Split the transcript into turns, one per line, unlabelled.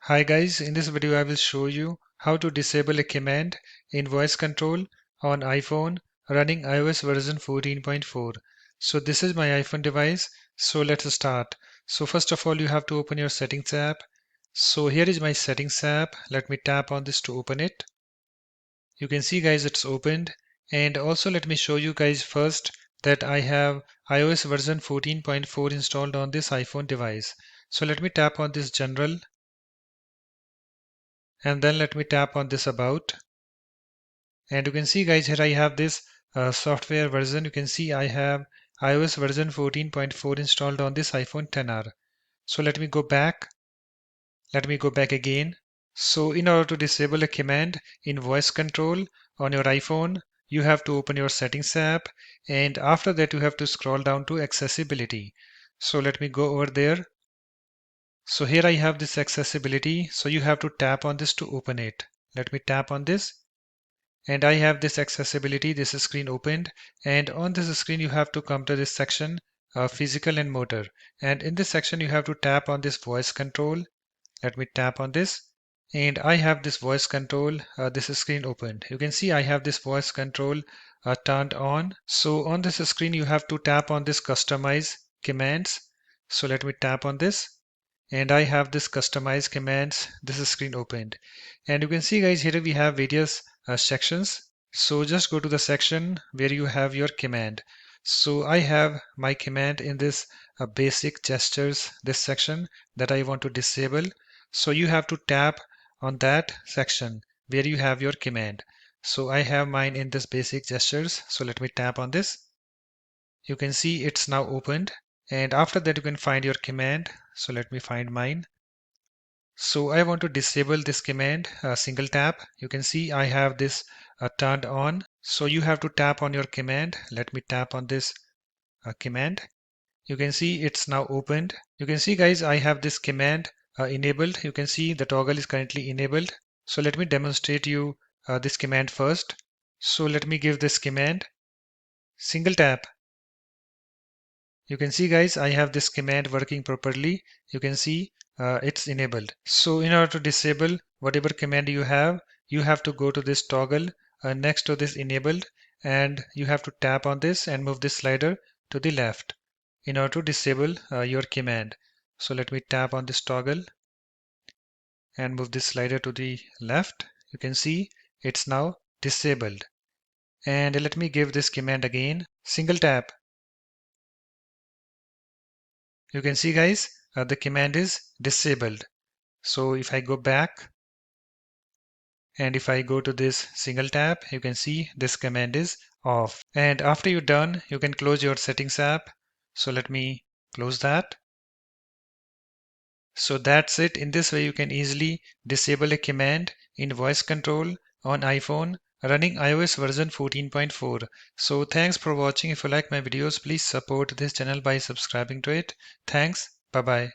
Hi guys, in this video I will show you how to disable a command in voice control on iPhone running iOS version 14.4. So this is my iPhone device. So let's start. So first of all you have to open your settings app. So here is my settings app. Let me tap on this to open it. You can see guys it's opened, and also let me show you guys first that I have iOS version 14.4 installed on this iPhone device. So let me tap on this general, and then let me tap on this about, and you can see guys here I have this software version. You can see I have iOS version 14.4 installed on this iPhone XR. So let me go back again. So in order to disable a command in voice control on your iPhone, you have to open your settings app, and after that you have to scroll down to accessibility. So let me go over there. So here I have this accessibility, so you have to tap on this to open it. Let me tap on this, and I have this accessibility, this screen opened, and on this screen you have to come to this section, physical and motor, and in this section you have to tap on this voice control. Let me tap on this, and I have this voice control, this screen opened. You can see I have this voice control turned on. So on this screen you have to tap on this customize commands. So let me tap on this, and I have this customize commands, this screen opened, and you can see guys here we have various sections. So just go to the section where you have your command. So I have my command in this basic gestures, this section that I want to disable. So you have to tap on that section where you have your command. So I have mine in this basic gestures, so let me tap on this. You can see it's now opened, and after that you can find your command. So let me find mine. So I want to disable this command, single tap. You can see I have this turned on. So you have to tap on your command. Let me tap on this command. You can see it's now opened. You can see guys I have this command enabled. You can see the toggle is currently enabled. So let me demonstrate you this command first. So let me give this command, single tap. You can see guys I have this command working properly. You can see it's enabled. So in order to disable whatever command you have to go to this toggle next to this enabled, and you have to tap on this and move this slider to the left in order to disable your command. So let me tap on this toggle and move this slider to the left. You can see it's now disabled. And let me give this command again, single tap. You can see guys the command is disabled. So if I go back and if I go to this single tap, you can see this command is off. And after you're done, you can close your settings app. So let me close that. So that's it. In this way you can easily disable a command in voice control on iPhone running iOS version 14.4. So thanks for watching. If you like my videos, please support this channel by subscribing to it. Thanks. Bye bye.